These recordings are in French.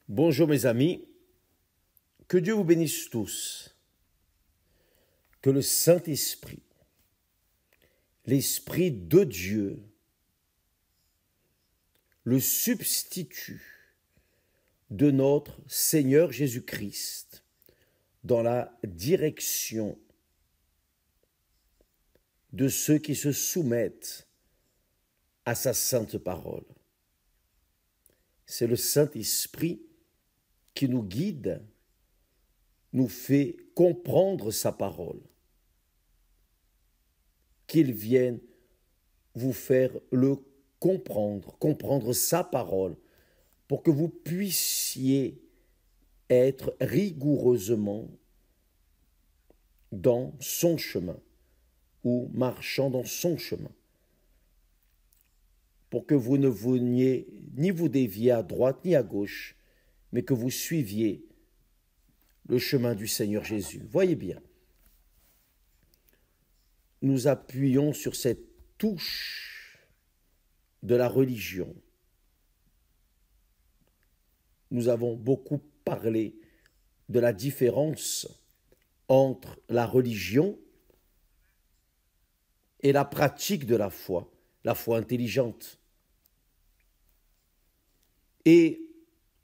Bonjour mes amis, que Dieu vous bénisse tous, que le Saint-Esprit, l'Esprit de Dieu, le substitut de notre Seigneur Jésus-Christ dans la direction de ceux qui se soumettent à sa sainte parole. C'est le Saint-Esprit qui nous guide, nous fait comprendre sa parole. Qu'il vienne vous faire le comprendre sa parole, pour que vous puissiez être rigoureusement dans son chemin, ou marchant dans son chemin, pour que vous ne veniez ni vous dévier à droite ni à gauche, mais que vous suiviez le chemin du Seigneur Jésus. Voyez bien, nous appuyons sur cette touche de la religion. Nous avons beaucoup parlé de la différence entre la religion et la pratique de la foi intelligente. Et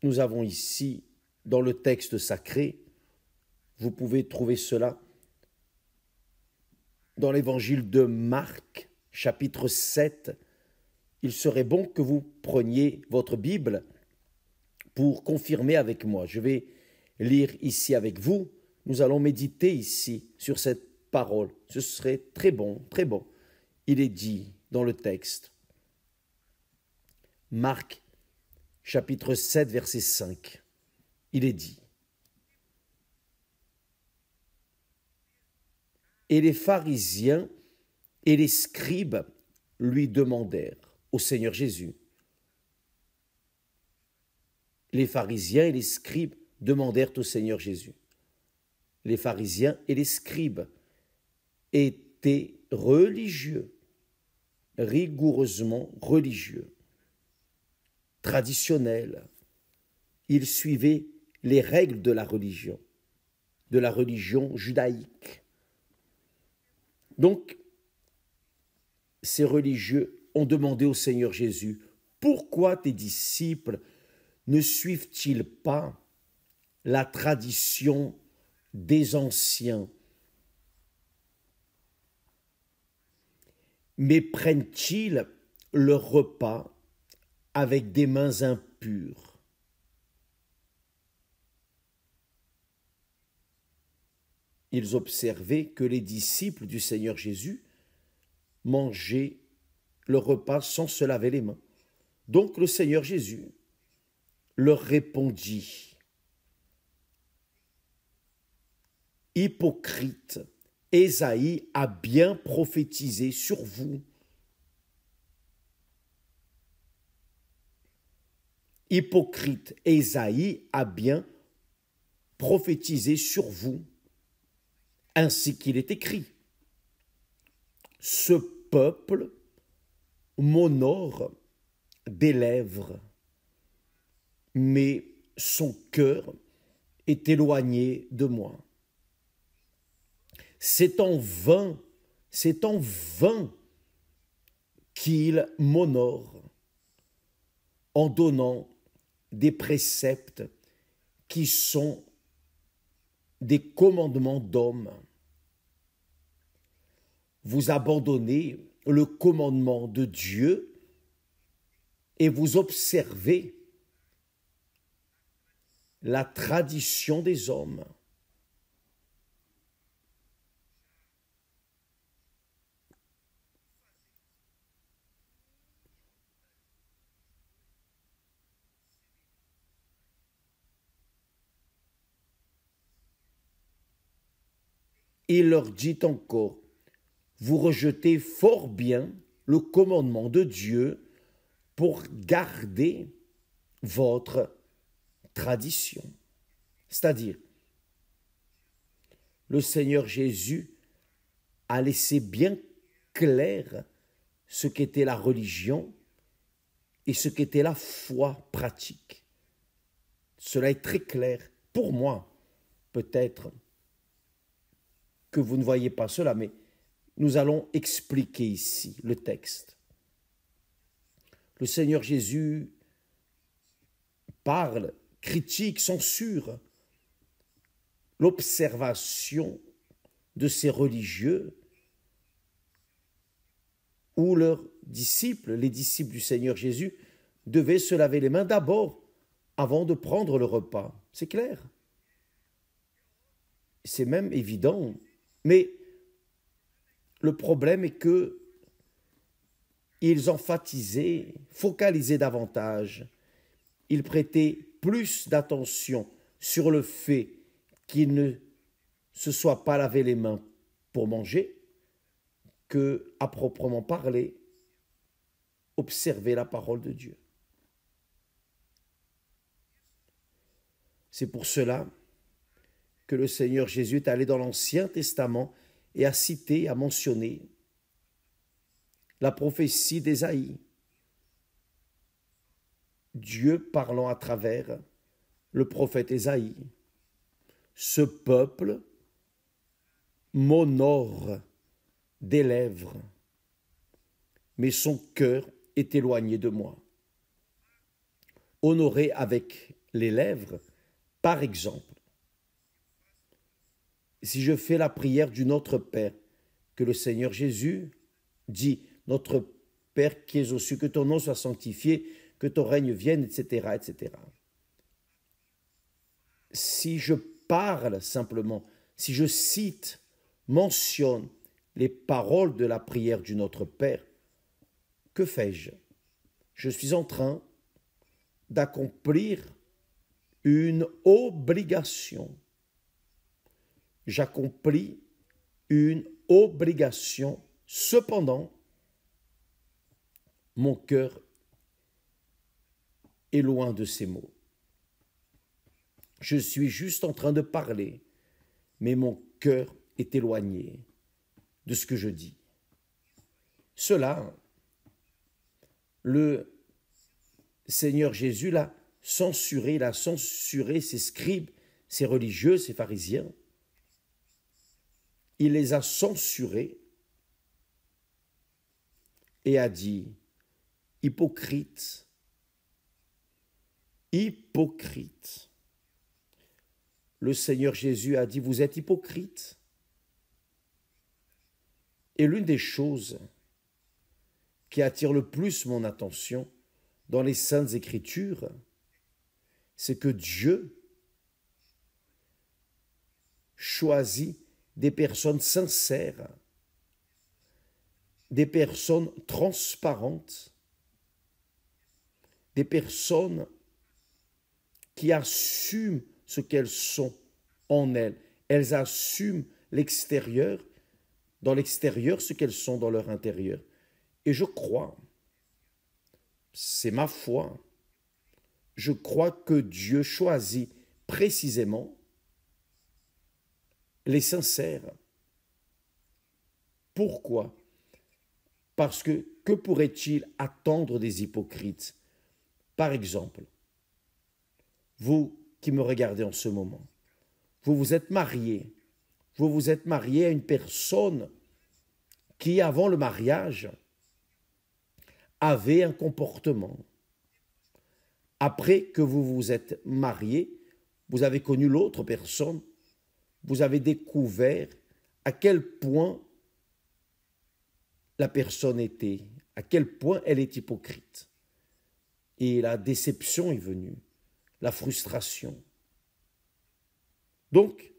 nous avons ici, dans le texte sacré, vous pouvez trouver cela dans l'évangile de Marc, chapitre 7. Il serait bon que vous preniez votre Bible pour confirmer avec moi. Je vais lire ici avec vous. Nous allons méditer ici sur cette parole. Ce serait très bon, très bon. Il est dit dans le texte, Marc, chapitre 7, verset 5, il est dit: Et les pharisiens et les scribes lui demandèrent au Seigneur Jésus. Les pharisiens et les scribes demandèrent au Seigneur Jésus. Les pharisiens et les scribes étaient religieux, rigoureusement religieux, traditionnels. Ils suivaient les règles de la religion judaïque. Donc, ces religieux ont demandé au Seigneur Jésus: pourquoi tes disciples ne suivent-ils pas la tradition des anciens, mais prennent-ils leur repas avec des mains impures? Ils observaient que les disciples du Seigneur Jésus mangeaient le repas sans se laver les mains. Donc le Seigneur Jésus leur répondit: Hypocrite, Ésaïe a bien prophétisé sur vous. Hypocrite, Ésaïe a bien prophétisé sur vous, ainsi qu'il est écrit: Ce peuple m'honore des lèvres, mais son cœur est éloigné de moi. C'est en vain qu'il m'honore en donnant des préceptes qui sont des commandements d'hommes. Vous abandonnez le commandement de Dieu et vous observez la tradition des hommes. Il leur dit encore: vous rejetez fort bien le commandement de Dieu pour garder votre tradition. C'est-à-dire, le Seigneur Jésus a laissé bien clair ce qu'était la religion et ce qu'était la foi pratique. cela est très clair pour moi. Peut-être que vous ne voyez pas cela, mais nous allons expliquer ici le texte. Le Seigneur Jésus parle, critique, censure l'observation de ces religieux où leurs disciples, les disciples du Seigneur Jésus, devaient se laver les mains d'abord avant de prendre le repas. C'est clair. C'est même évident. Mais le problème est que ils emphasisaient, focalisaient davantage. Ils prêtaient plus d'attention sur le fait qu'ils ne se soient pas lavé les mains pour manger que, à proprement parler, observer la parole de Dieu. C'est pour cela que le Seigneur Jésus est allé dans l'Ancien Testament et a cité, a mentionné la prophétie d'Ésaïe. Dieu parlant à travers le prophète Ésaïe. Ce peuple m'honore des lèvres, mais son cœur est éloigné de moi. Honorer avec les lèvres, par exemple, si je fais la prière du Notre Père, que le Seigneur Jésus dit, Notre Père qui es aux cieux, que ton nom soit sanctifié, que ton règne vienne, etc., etc. Si je parle simplement, si je cite, mentionne les paroles de la prière du Notre Père, que fais-je? Je suis en train d'accomplir une obligation. J'accomplis une obligation. Cependant, mon cœur est loin de ces mots. Je suis juste en train de parler, mais mon cœur est éloigné de ce que je dis. Cela, le Seigneur Jésus l'a censuré, il a censuré ses scribes, ses religieux, ses pharisiens. Il les a censurés et a dit, hypocrite, hypocrite. Le Seigneur Jésus a dit, vous êtes hypocrite. Et l'une des choses qui attire le plus mon attention dans les Saintes Écritures, c'est que Dieu choisit des personnes sincères, des personnes transparentes, des personnes qui assument ce qu'elles sont en elles. Elles assument l'extérieur, dans l'extérieur ce qu'elles sont dans leur intérieur. Et je crois, c'est ma foi, je crois que Dieu choisit précisément les sincères. Pourquoi? Parce que pourrait-il attendre des hypocrites? Par exemple, vous qui me regardez en ce moment, vous vous êtes marié, à une personne qui, avant le mariage, avait un comportement. Après que vous vous êtes marié, vous avez connu l'autre personne, vous avez découvert à quel point la personne était, à quel point elle est hypocrite. Et la déception est venue, la frustration. Donc,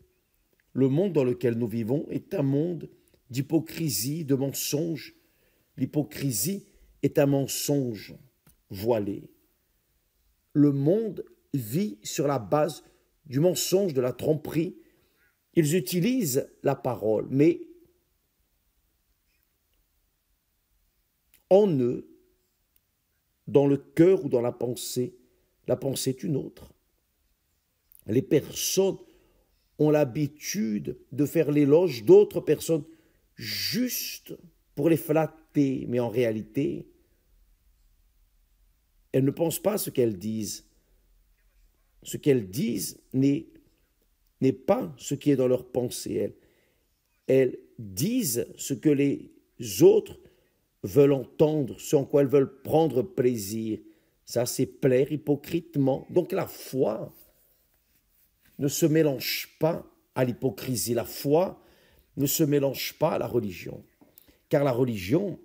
le monde dans lequel nous vivons est un monde d'hypocrisie, de mensonges. L'hypocrisie est un mensonge voilé. Le monde vit sur la base du mensonge, de la tromperie. Ils utilisent la parole, mais en eux, dans le cœur ou dans la pensée est une autre. Les personnes ont l'habitude de faire l'éloge d'autres personnes juste pour les flatter, mais en réalité, elles ne pensent pas ce qu'elles disent. ce qu'elles disent n'est pas ce qui est dans leur pensée. Elles disent ce que les autres veulent entendre, ce en quoi elles veulent prendre plaisir. Ça, c'est plaire hypocritement. Donc la foi ne se mélange pas à l'hypocrisie. La foi ne se mélange pas à la religion. Car la religion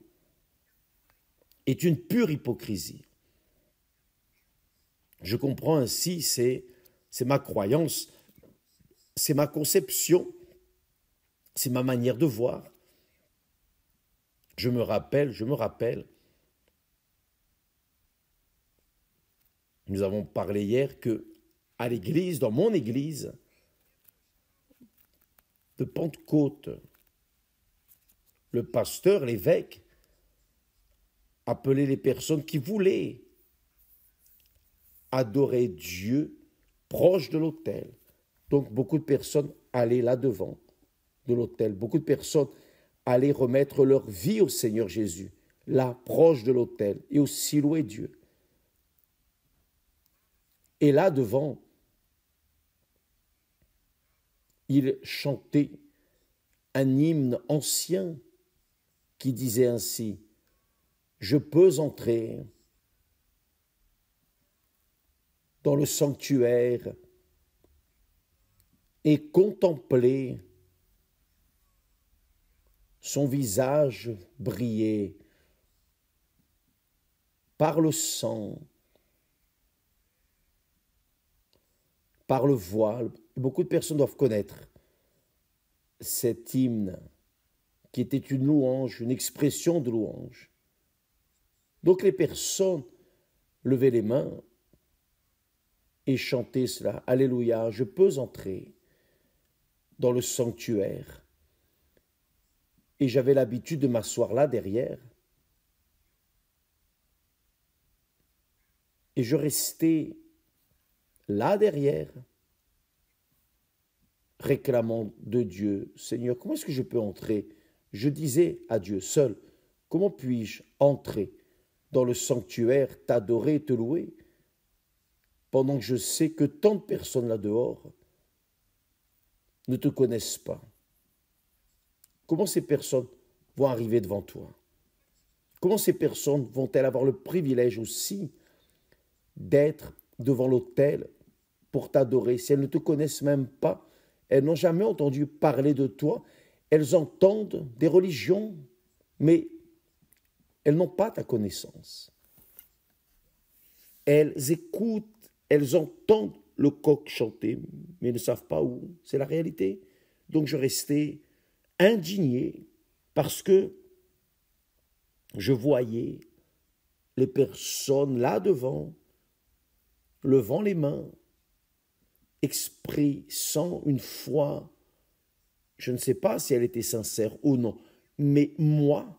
est une pure hypocrisie. Je comprends ainsi, c'est ma croyance, c'est ma conception, c'est ma manière de voir. Je me rappelle, nous avons parlé hier que à l'église, dans mon église de Pentecôte, le pasteur, l'évêque, appelait les personnes qui voulaient adorer Dieu proche de l'autel. Donc beaucoup de personnes allaient là devant de l'autel. Beaucoup de personnes allaient remettre leur vie au Seigneur Jésus, là proche de l'autel, et aussi louer Dieu. Et là devant, il chantait un hymne ancien qui disait ainsi: je peux entrer dans le sanctuaire et contempler son visage briller par le sang, par le voile. Beaucoup de personnes doivent connaître cet hymne qui était une louange, une expression de louange. Donc les personnes levaient les mains et chantaient cela: Alléluia, je peux entrer dans le sanctuaire. Et j'avais l'habitude de m'asseoir là derrière. Et je restais là derrière, réclamant de Dieu: Seigneur, comment est-ce que je peux entrer? Je disais à Dieu seul: comment puis-je entrer dans le sanctuaire, t'adorer et te louer, pendant que je sais que tant de personnes là dehors ne te connaissent pas? Comment ces personnes vont arriver devant toi? Comment ces personnes vont-elles avoir le privilège aussi d'être devant l'autel pour t'adorer si elles ne te connaissent même pas? Elles n'ont jamais entendu parler de toi. Elles entendent des religions, mais elles n'ont pas ta connaissance. Elles écoutent, elles entendent le coq chanter, mais ne savent pas où. C'est la réalité. Donc je restais indigné parce que je voyais les personnes là devant, levant les mains, expressant une foi. Je ne sais pas si elle était sincère ou non, mais moi,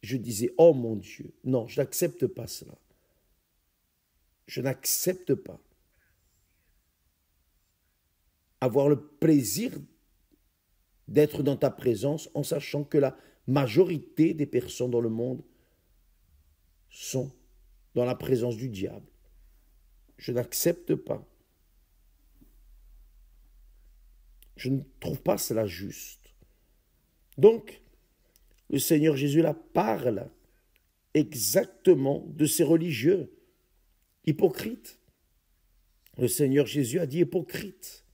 je disais: oh mon Dieu, non, je n'accepte pas cela. Je n'accepte pas avoir le plaisir d'être dans ta présence en sachant que la majorité des personnes dans le monde sont dans la présence du diable. Je n'accepte pas. Je ne trouve pas cela juste. Donc, le Seigneur Jésus là parle exactement de ces religieux hypocrites. Le Seigneur Jésus a dit hypocrite.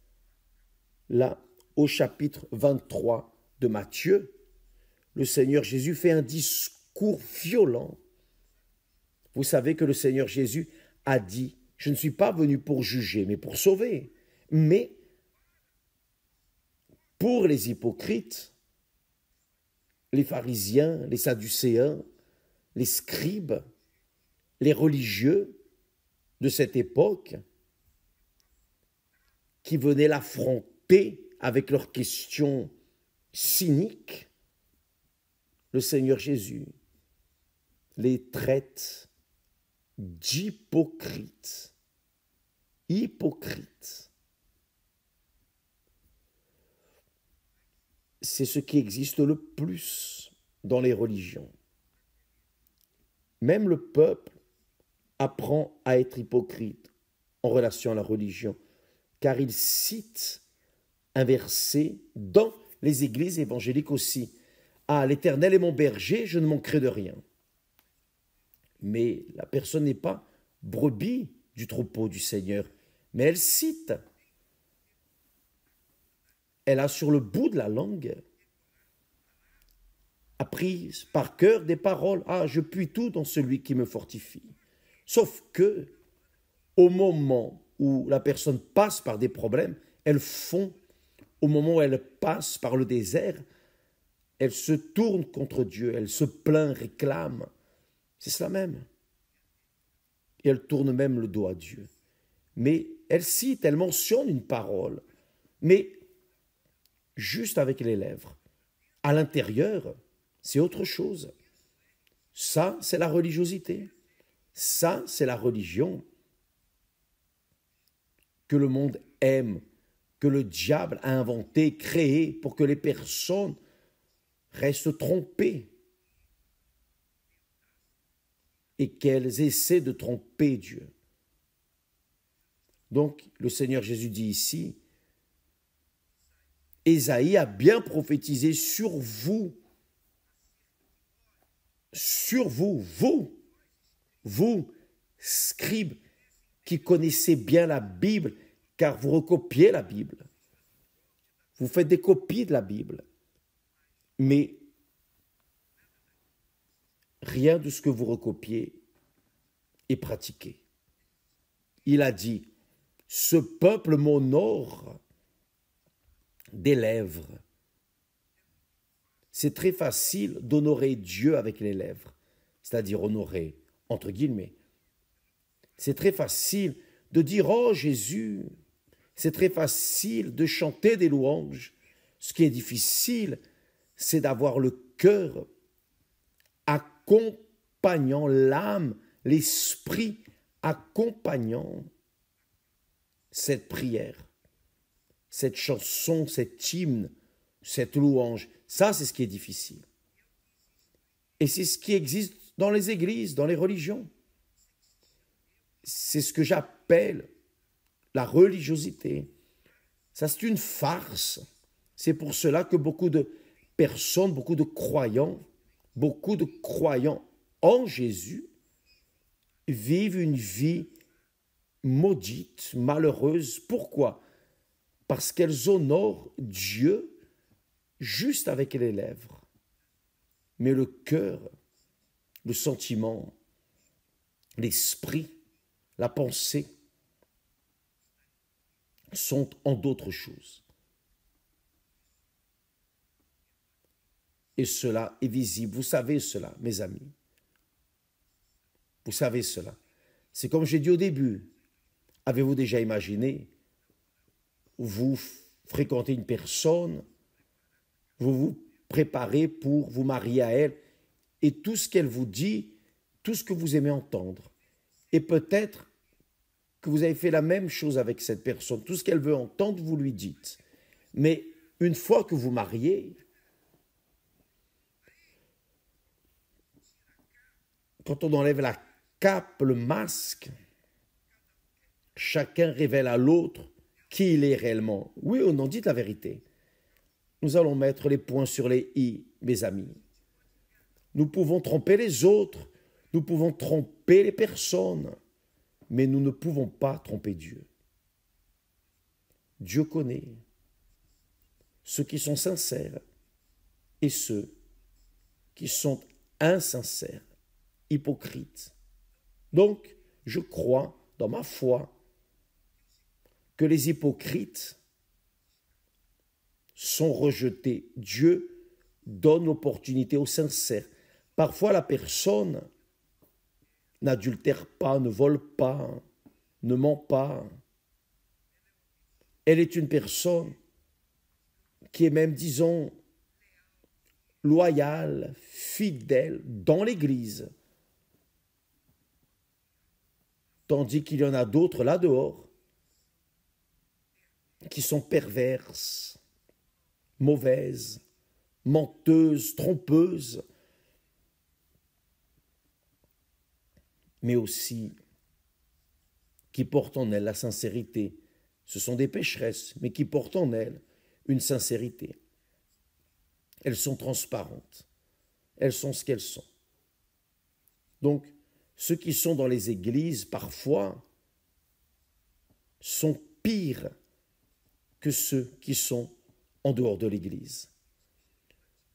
Là, au chapitre 23 de Matthieu, le Seigneur Jésus fait un discours violent. Vous savez que le Seigneur Jésus a dit: je ne suis pas venu pour juger, mais pour sauver. Mais pour les hypocrites, les pharisiens, les sadducéens, les scribes, les religieux de cette époque, qui venaient l'affronter avec leurs questions cyniques, le Seigneur Jésus les traite d'hypocrites. Hypocrites. C'est ce qui existe le plus dans les religions. Même le peuple apprend à être hypocrite. en relation à la religion, car il cite un verset dans les églises évangéliques aussi. Ah, l'Éternel est mon berger, je ne manquerai de rien. Mais la personne n'est pas brebis du troupeau du Seigneur, mais elle cite. Elle a sur le bout de la langue appris par cœur des paroles. Ah, je puis tout dans celui qui me fortifie. Sauf que, au moment où la personne passe par des problèmes, elle fond. Au moment où elle passe par le désert, elle se tourne contre Dieu, elle se plaint, réclame. C'est cela même. Et elle tourne même le dos à Dieu. Mais elle cite, elle mentionne une parole, mais juste avec les lèvres. À l'intérieur, c'est autre chose. Ça, c'est la religiosité. Ça, c'est la religion que le monde aime, que le diable a inventé, créé pour que les personnes restent trompées et qu'elles essaient de tromper Dieu. Donc, le Seigneur Jésus dit ici, Ésaïe a bien prophétisé sur vous, vous, scribes, qui connaissez bien la Bible, car vous recopiez la Bible. Vous faites des copies de la Bible. Mais rien de ce que vous recopiez est pratiqué. Il a dit, ce peuple m'honore des lèvres. C'est très facile d'honorer Dieu avec les lèvres, c'est-à-dire honorer, entre guillemets. C'est très facile de dire « Oh Jésus », c'est très facile de chanter des louanges. Ce qui est difficile, c'est d'avoir le cœur accompagnant l'âme, l'esprit accompagnant cette prière, cette chanson, cet hymne, cette louange. Ça, c'est ce qui est difficile. Et c'est ce qui existe dans les églises, dans les religions. C'est ce que j'appelle la religiosité. Ça, c'est une farce. C'est pour cela que beaucoup de personnes, beaucoup de croyants en Jésus vivent une vie maudite, malheureuse. Pourquoi? Parce qu'elles honorent Dieu juste avec les lèvres. Mais le cœur, le sentiment, l'esprit, la pensée sont en d'autres choses. Et cela est visible. Vous savez cela, mes amis. Vous savez cela. C'est comme j'ai dit au début. Avez-vous déjà imaginé, vous fréquentez une personne, vous vous préparez pour vous marier à elle, et tout ce qu'elle vous dit, tout ce que vous aimez entendre, et peut-être que vous avez fait la même chose avec cette personne, tout ce qu'elle veut entendre, vous lui dites. Mais une fois que vous mariez, quand on enlève la cape, le masque, chacun révèle à l'autre qui il est réellement. Oui ou non, dites la vérité. Nous allons mettre les points sur les i, mes amis. Nous pouvons tromper les autres, nous pouvons tromper les personnes, mais nous ne pouvons pas tromper Dieu. Dieu connaît ceux qui sont sincères et ceux qui sont insincères, hypocrites. Donc, je crois dans ma foi que les hypocrites sont rejetés. Dieu donne l'opportunité aux sincères. Parfois, la personne n'adultère pas, ne vole pas, ne ment pas. Elle est une personne qui est même, disons, loyale, fidèle dans l'Église. Tandis qu'il y en a d'autres là dehors qui sont perverses, mauvaises, menteuses, trompeuses, mais aussi qui portent en elles la sincérité. Ce sont des pécheresses, mais qui portent en elles une sincérité. Elles sont transparentes. Elles sont ce qu'elles sont. Donc, ceux qui sont dans les églises, parfois, sont pires que ceux qui sont en dehors de l'église.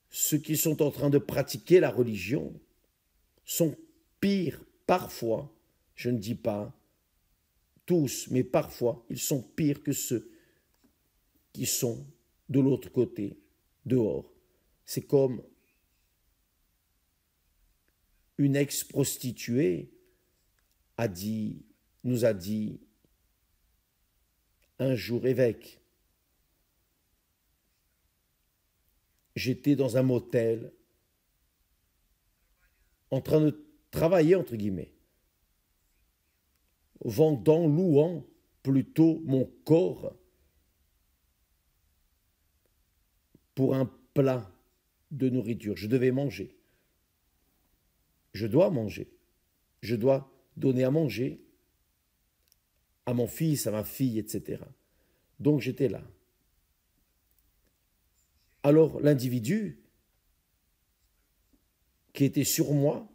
Ceux qui sont en train de pratiquer la religion sont pires, parfois, je ne dis pas tous, mais parfois, ils sont pires que ceux qui sont de l'autre côté, dehors. C'est comme une ex-prostituée nous a dit un jour, évêque, j'étais dans un motel en train de travailler, entre guillemets, vendant, louant plutôt mon corps pour un plat de nourriture. Je devais manger. Je dois manger. Je dois donner à manger à mon fils, à ma fille, etc. Donc j'étais là. Alors l'individu qui était sur moi,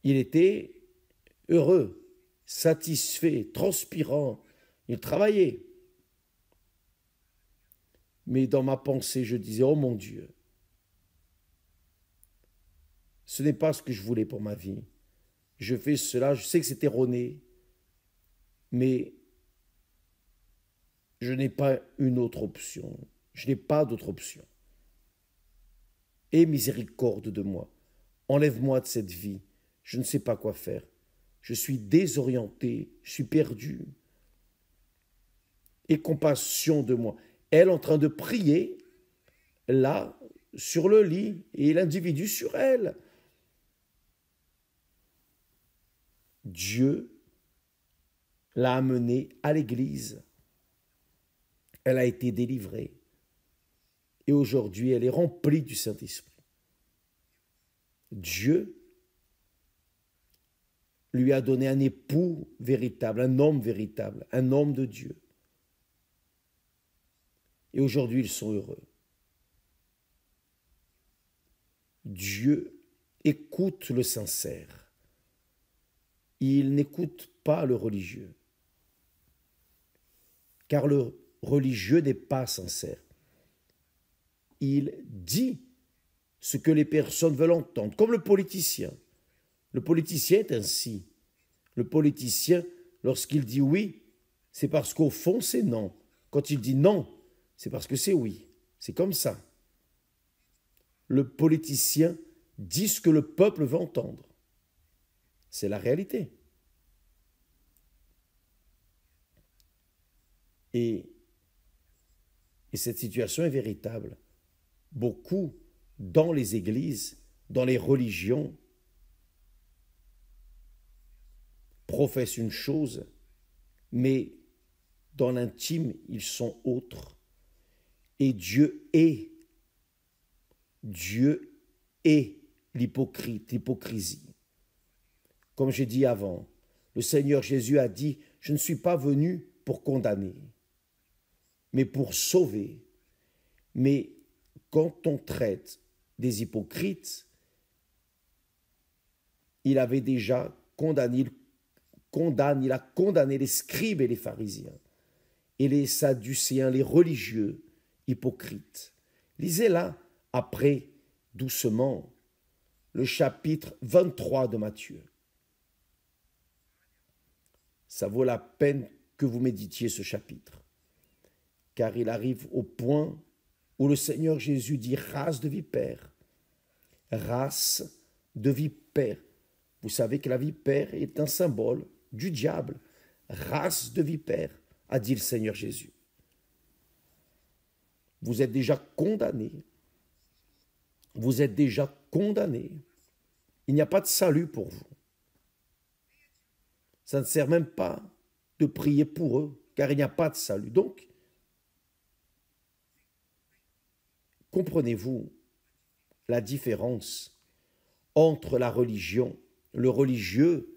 il était heureux, satisfait, transpirant, il travaillait. Mais dans ma pensée, je disais, oh mon Dieu, ce n'est pas ce que je voulais pour ma vie. Je fais cela, je sais que c'est erroné, mais je n'ai pas une autre option. Je n'ai pas d'autre option. Aie miséricorde de moi. Enlève-moi de cette vie. Je ne sais pas quoi faire. Je suis désorienté, je suis perdu. Aie compassion de moi. Elle en train de prier, là, sur le lit, et l'individu sur elle. Dieu l'a amenée à l'église. Elle a été délivrée. Et aujourd'hui, elle est remplie du Saint-Esprit. Dieu lui a donné un époux véritable, un homme véritable, un homme de Dieu. Et aujourd'hui, ils sont heureux. Dieu écoute le sincère. Il n'écoute pas le religieux. Car le religieux n'est pas sincère. Il dit ce que les personnes veulent entendre, comme le politicien. Le politicien est ainsi. Le politicien, lorsqu'il dit oui, c'est parce qu'au fond, c'est non. Quand il dit non, c'est parce que c'est oui. C'est comme ça. Le politicien dit ce que le peuple veut entendre. C'est la réalité. Et cette situation est véritable. Beaucoup, dans les églises, dans les religions, professent une chose, mais dans l'intime, ils sont autres. Et Dieu est l'hypocrisie. Comme j'ai dit avant, le Seigneur Jésus a dit, je ne suis pas venu pour condamner, mais pour sauver. Mais quand on traite des hypocrites, il avait déjà condamné, il a condamné les scribes et les pharisiens, et les sadducéens, les religieux hypocrites. Lisez là, après, doucement, le chapitre 23 de Matthieu. Ça vaut la peine que vous méditiez ce chapitre, car il arrive au point où le Seigneur Jésus dit « race de vipères ». Race de vipères. Vous savez que la vipère est un symbole du diable. Race de vipères, a dit le Seigneur Jésus. Vous êtes déjà condamnés. Vous êtes déjà condamnés. Il n'y a pas de salut pour vous. Ça ne sert même pas de prier pour eux, car il n'y a pas de salut. Donc, comprenez-vous la différence entre la religion, le religieux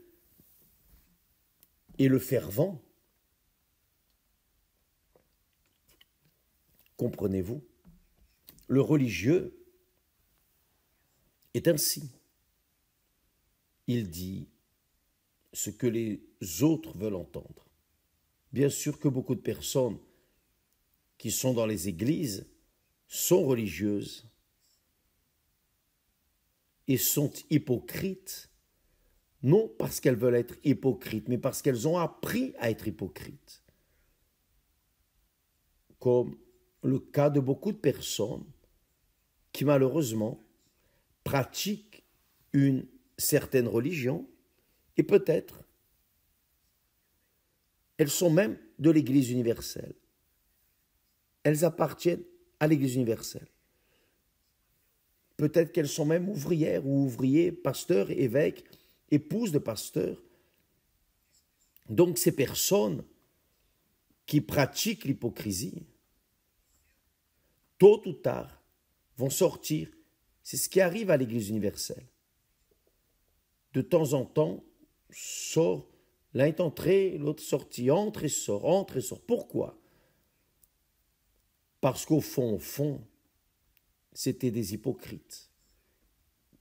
et le fervent. Comprenez-vous? Le religieux est ainsi. Il dit ce que les autres veulent entendre. Bien sûr que beaucoup de personnes qui sont dans les églises sont religieuses et sont hypocrites, non parce qu'elles veulent être hypocrites, mais parce qu'elles ont appris à être hypocrites. Comme le cas de beaucoup de personnes qui malheureusement pratiquent une certaine religion et peut-être elles sont même de l'Église universelle. Elles appartiennent à l'Église universelle. Peut-être qu'elles sont même ouvrières ou ouvriers, pasteurs, évêques, épouses de pasteurs. Donc ces personnes qui pratiquent l'hypocrisie, tôt ou tard, vont sortir. C'est ce qui arrive à l'Église universelle. De temps en temps, sort, l'un est entré, l'autre sorti, entre et sort, entre et sort. Pourquoi? Parce qu'au fond, c'était des hypocrites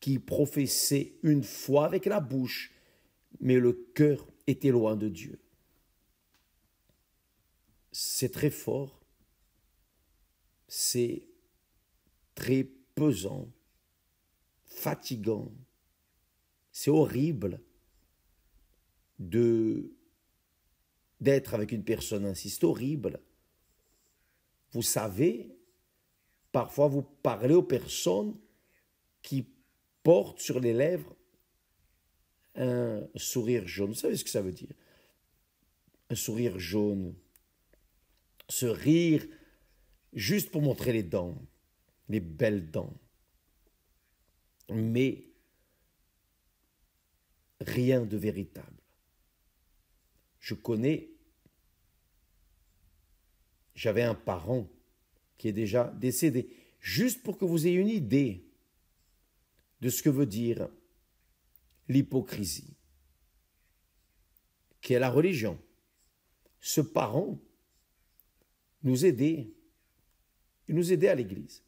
qui professaient une foi avec la bouche, mais le cœur était loin de Dieu. C'est très fort, c'est très pesant, fatigant, c'est horrible d'être avec une personne ainsi, c'est horrible. Vous savez, parfois vous parlez aux personnes qui portent sur les lèvres un sourire jaune. Vous savez ce que ça veut dire? Un sourire jaune. Ce rire juste pour montrer les dents, les belles dents. Mais rien de véritable. J'avais un parent qui est déjà décédé, juste pour que vous ayez une idée de ce que veut dire l'hypocrisie, qui est la religion. Ce parent nous aidait, il nous aidait à l'église.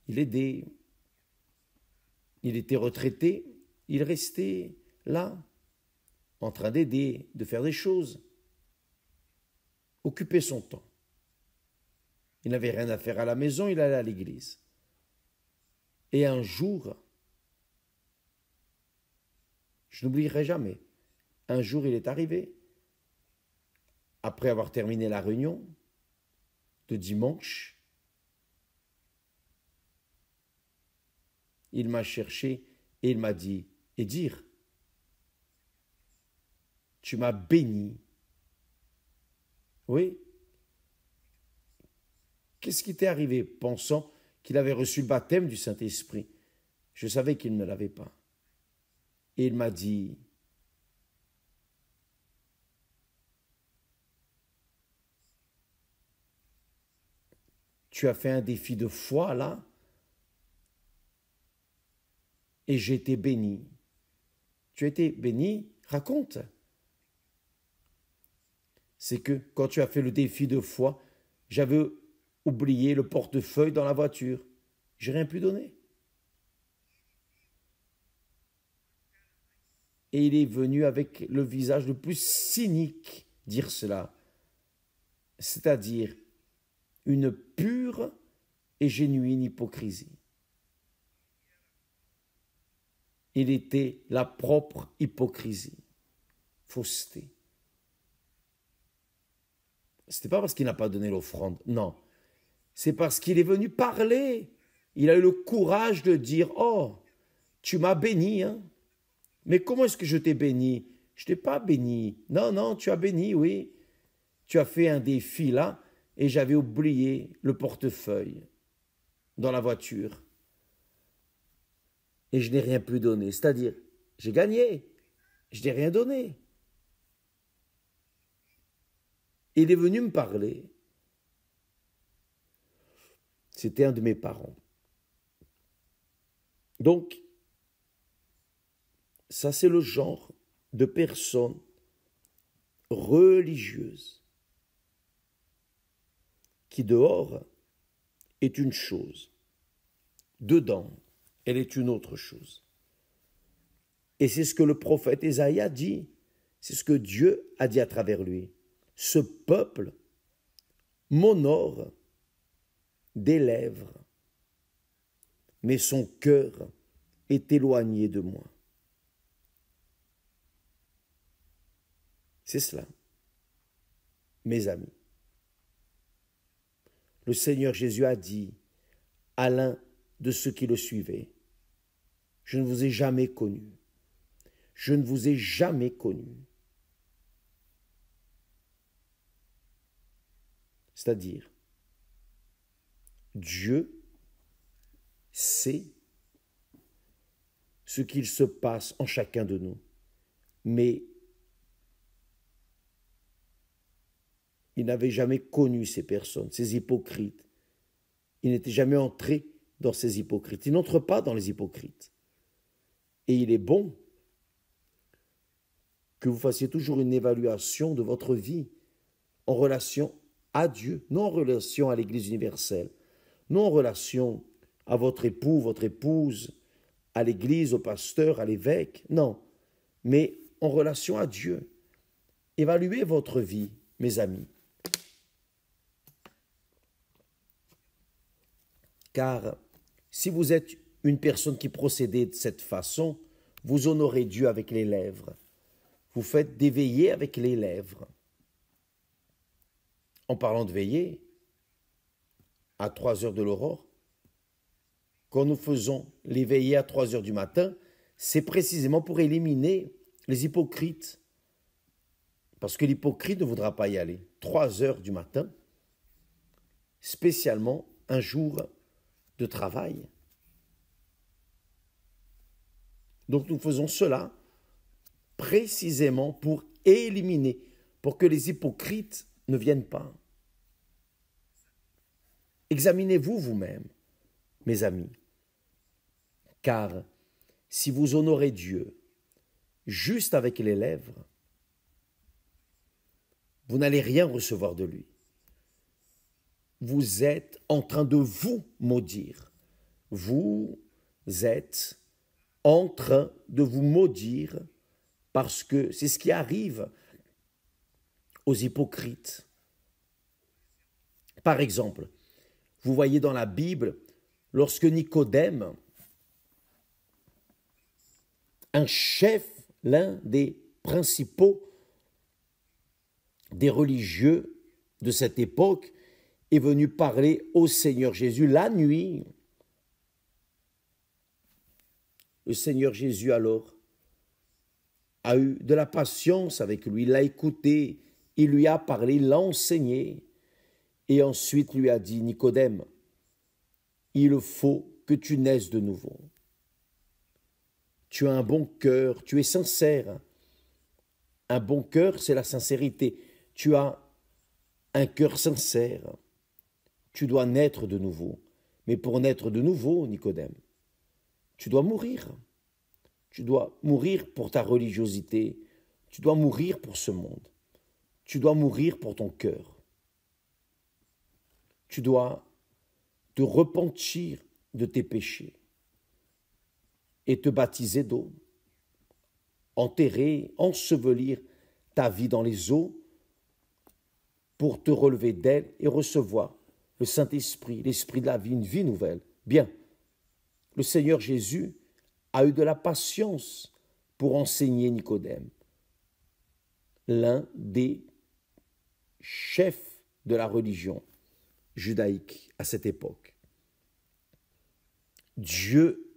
Il était retraité, il restait là, en train d'aider, de faire des choses, occuper son temps. Il n'avait rien à faire à la maison, il allait à l'église. Et un jour, je n'oublierai jamais, un jour il est arrivé, après avoir terminé la réunion de dimanche, il m'a cherché et il m'a dit, Edir, tu m'as béni. Oui. Qu'est-ce qui t'est arrivé, pensant qu'il avait reçu le baptême du Saint-Esprit? Je savais qu'il ne l'avait pas. Et il m'a dit, tu as fait un défi de foi là, et j'ai été béni. Tu as été béni? Raconte. C'est que quand tu as fait le défi de foi, j'avais oublié le portefeuille dans la voiture. J'ai rien pu donner. Et il est venu avec le visage le plus cynique dire cela, c'est-à-dire une pure et génuine hypocrisie. Il était la propre hypocrisie, fausseté. Ce n'était pas parce qu'il n'a pas donné l'offrande, non. C'est parce qu'il est venu parler. Il a eu le courage de dire, oh, tu m'as béni, hein. Mais comment est-ce que je t'ai béni? Je ne t'ai pas béni. Non, non, tu as béni, oui. Tu as fait un défi là, et j'avais oublié le portefeuille dans la voiture. Et je n'ai rien pu donner. C'est-à-dire, j'ai gagné, je n'ai rien donné. Il est venu me parler. C'était un de mes parents. Donc, ça c'est le genre de personne religieuse, qui dehors est une chose, dedans, elle est une autre chose. Et c'est ce que le prophète Ésaïe a dit, c'est ce que Dieu a dit à travers lui. Ce peuple m'honore des lèvres, mais son cœur est éloigné de moi. C'est cela, mes amis. Le Seigneur Jésus a dit à l'un de ceux qui le suivaient, « Je ne vous ai jamais connu. Je ne vous ai jamais connu. » C'est-à-dire, Dieu sait ce qu'il se passe en chacun de nous, mais il n'avait jamais connu ces personnes, ces hypocrites. Il n'était jamais entré dans ces hypocrites. Il n'entre pas dans les hypocrites. Et il est bon que vous fassiez toujours une évaluation de votre vie en relation à Dieu, non en relation à l'Église universelle, non en relation à votre époux, votre épouse, à l'Église, au pasteur, à l'évêque, non, mais en relation à Dieu. Évaluez votre vie, mes amis. Car si vous êtes une personne qui procédait de cette façon, vous honorez Dieu avec les lèvres. Vous faites des veillées avec les lèvres. En parlant de veillées, à 3 heures de l'aurore, quand nous faisons les veillées à 3 heures du matin, c'est précisément pour éliminer les hypocrites. Parce que l'hypocrite ne voudra pas y aller. 3 heures du matin, spécialement un jour de travail. Donc nous faisons cela précisément pour éliminer, pour que les hypocrites ne viennent pas. Examinez-vous vous-même, mes amis, car si vous honorez Dieu juste avec les lèvres, vous n'allez rien recevoir de lui. Vous êtes en train de vous maudire. Vous êtes en train de vous maudire parce que c'est ce qui arrive aux hypocrites. Par exemple, vous voyez dans la Bible, lorsque Nicodème, un chef, l'un des principaux des religieux de cette époque, est venu parler au Seigneur Jésus la nuit. Le Seigneur Jésus alors a eu de la patience avec lui, il l'a écouté, il lui a parlé, il l'a enseigné et ensuite lui a dit, Nicodème, il faut que tu naisses de nouveau. Tu as un bon cœur, tu es sincère. Un bon cœur, c'est la sincérité. Tu as un cœur sincère. Tu dois naître de nouveau. Mais pour naître de nouveau, Nicodème, tu dois mourir. Tu dois mourir pour ta religiosité. Tu dois mourir pour ce monde. Tu dois mourir pour ton cœur. Tu dois te repentir de tes péchés et te baptiser d'eau, enterrer, ensevelir ta vie dans les eaux pour te relever d'elle et recevoir le Saint-Esprit, l'Esprit de la vie, une vie nouvelle. Bien, le Seigneur Jésus a eu de la patience pour enseigner Nicodème, l'un des chefs de la religion judaïque à cette époque. Dieu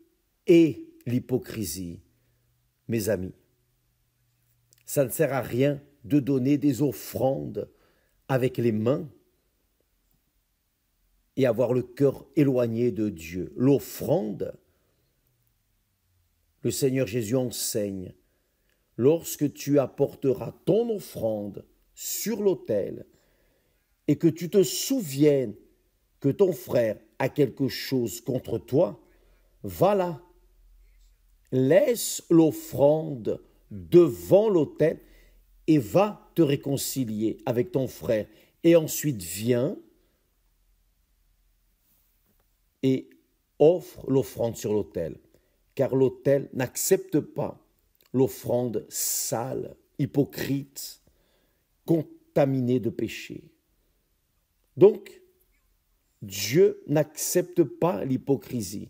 est l'hypocrisie, mes amis. Ça ne sert à rien de donner des offrandes avec les mains et avoir le cœur éloigné de Dieu. L'offrande, le Seigneur Jésus enseigne, lorsque tu apporteras ton offrande sur l'autel et que tu te souviennes que ton frère a quelque chose contre toi, va là, laisse l'offrande devant l'autel et va te réconcilier avec ton frère. Et ensuite viens et offre l'offrande sur l'autel. Car l'autel n'accepte pas l'offrande sale, hypocrite, contaminée de péché. Donc, Dieu n'accepte pas l'hypocrisie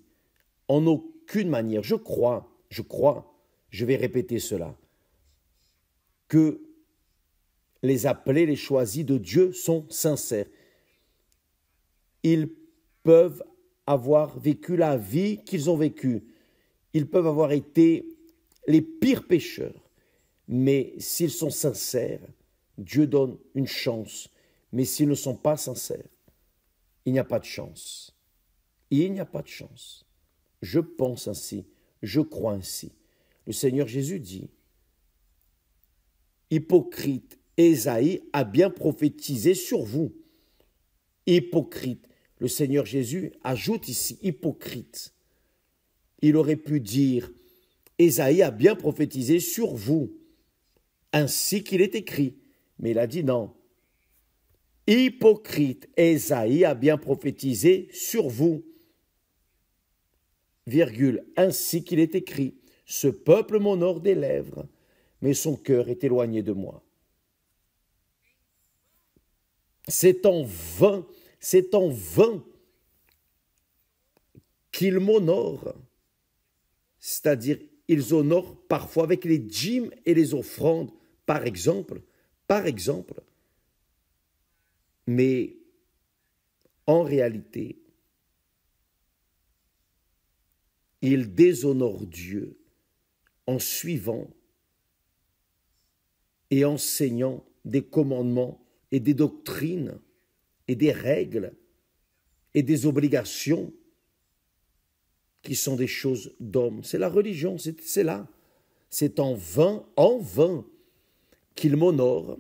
en aucune manière. Je crois, je vais répéter cela, que les appelés, les choisis de Dieu sont sincères. Ils peuvent avoir vécu la vie qu'ils ont vécue. Ils peuvent avoir été les pires pécheurs. Mais s'ils sont sincères, Dieu donne une chance. Mais s'ils ne sont pas sincères, il n'y a pas de chance. Il n'y a pas de chance. Je pense ainsi, je crois ainsi. Le Seigneur Jésus dit, hypocrite, Ésaïe a bien prophétisé sur vous. Hypocrite. Le Seigneur Jésus ajoute ici hypocrite. Il aurait pu dire, Ésaïe a bien prophétisé sur vous, ainsi qu'il est écrit. Mais il a dit non. Hypocrite, Ésaïe a bien prophétisé sur vous, virgule, ainsi qu'il est écrit. Ce peuple m'honore des lèvres, mais son cœur est éloigné de moi. C'est en vain qu'ils m'honorent. C'est-à-dire, ils honorent parfois avec les dîmes et les offrandes, par exemple. Mais en réalité, ils déshonorent Dieu en suivant et enseignant des commandements et des doctrines et des règles et des obligations qui sont des choses d'hommes. C'est la religion, c'est là. C'est en vain qu'ils m'honorent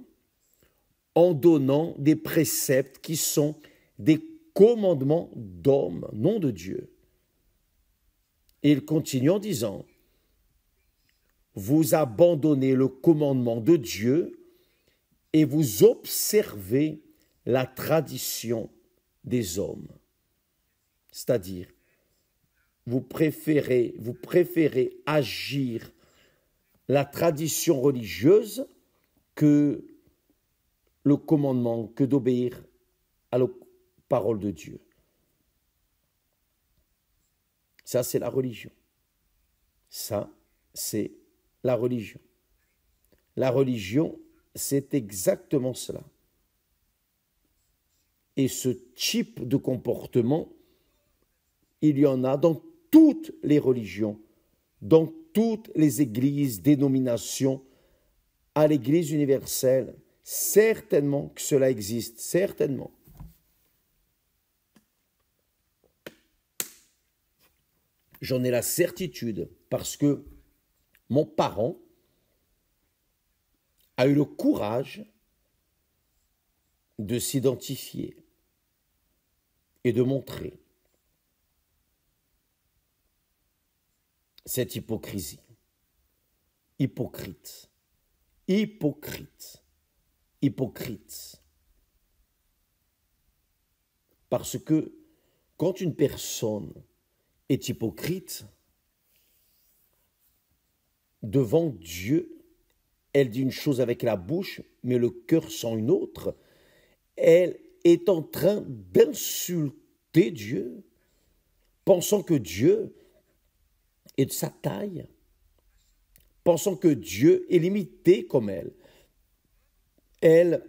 en donnant des préceptes qui sont des commandements d'hommes, non de Dieu. Et il continue en disant, vous abandonnez le commandement de Dieu et vous observez la tradition des hommes. C'est-à-dire, vous préférez agir la tradition religieuse que le commandement, que d'obéir à la parole de Dieu. Ça, c'est la religion. Ça, c'est la religion. La religion, c'est exactement cela. Et ce type de comportement, il y en a dans toutes les religions, dans toutes les églises, dénominations, à l'Église universelle. Certainement que cela existe, certainement. J'en ai la certitude parce que mon parent a eu le courage de s'identifier et de montrer cette hypocrisie. Hypocrite. Parce que quand une personne est hypocrite, devant Dieu, elle dit une chose avec la bouche, mais le cœur sent une autre. Elle est en train d'insulter Dieu, pensant que Dieu est de sa taille, pensant que Dieu est limité comme elle. Elle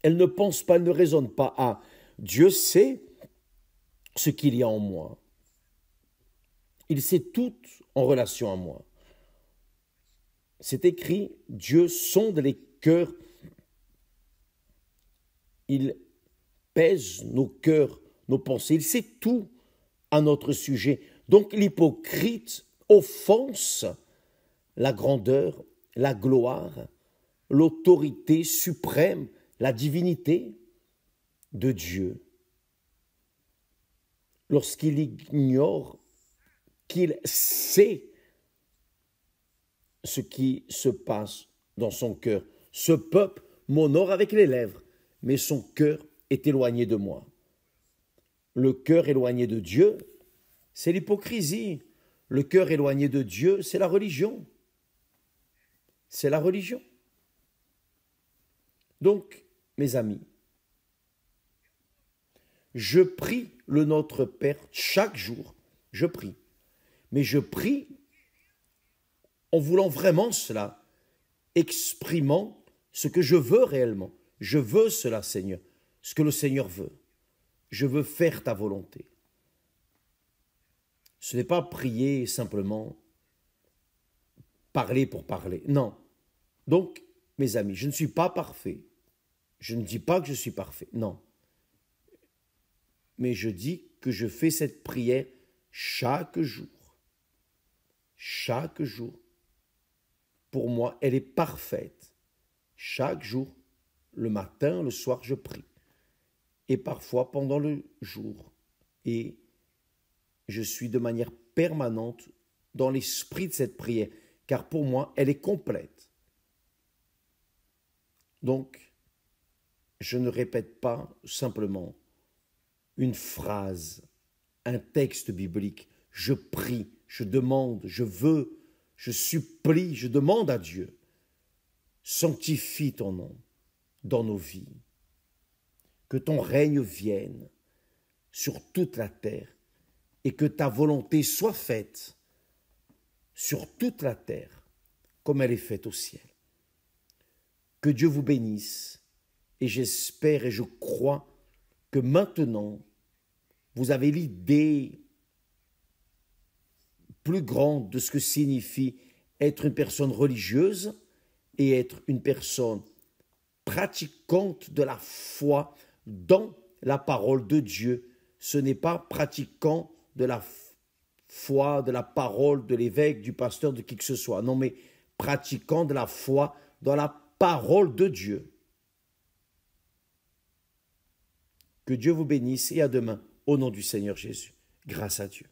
ne pense pas, elle ne raisonne pas. Ah, Dieu sait ce qu'il y a en moi. Il sait tout en relation à moi. C'est écrit, Dieu sonde les cœurs. Il pèse nos cœurs, nos pensées. Il sait tout à notre sujet. Donc l'hypocrite offense la grandeur, la gloire, l'autorité suprême, la divinité de Dieu. Lorsqu'il ignore qu'il sait ce qui se passe dans son cœur, Ce peuple m'honore avec les lèvres, mais son cœur est éloigné de moi. Le cœur éloigné de Dieu, c'est l'hypocrisie. Le cœur éloigné de Dieu, c'est la religion. C'est la religion. Donc, mes amis, je prie le Notre Père chaque jour. Je prie. Mais je prie en voulant vraiment cela, exprimant ce que je veux réellement. Je veux cela, Seigneur, ce que le Seigneur veut. Je veux faire ta volonté. Ce n'est pas prier simplement, parler pour parler. Non. Donc, mes amis, je ne suis pas parfait. Je ne dis pas que je suis parfait. Non. Mais je dis que je fais cette prière chaque jour. Chaque jour. Pour moi, elle est parfaite. Chaque jour, le matin, le soir, je prie. Et parfois pendant le jour. Et je suis de manière permanente dans l'esprit de cette prière, car pour moi, elle est complète. Donc, je ne répète pas simplement une phrase, un texte biblique. Je prie, je demande, je veux, je supplie, je demande à Dieu. Sanctifie ton nom dans nos vies. Que ton règne vienne sur toute la terre et que ta volonté soit faite sur toute la terre comme elle est faite au ciel. Que Dieu vous bénisse et j'espère et je crois que maintenant vous avez l'idée plus grande de ce que signifie être une personne religieuse et être une personne pratiquante de la foi dans la parole de Dieu. Ce n'est pas pratiquant de la foi, de la parole de l'évêque, du pasteur, de qui que ce soit. Non, mais pratiquant de la foi dans la parole de Dieu. Que Dieu vous bénisse et à demain, au nom du Seigneur Jésus. Grâce à Dieu.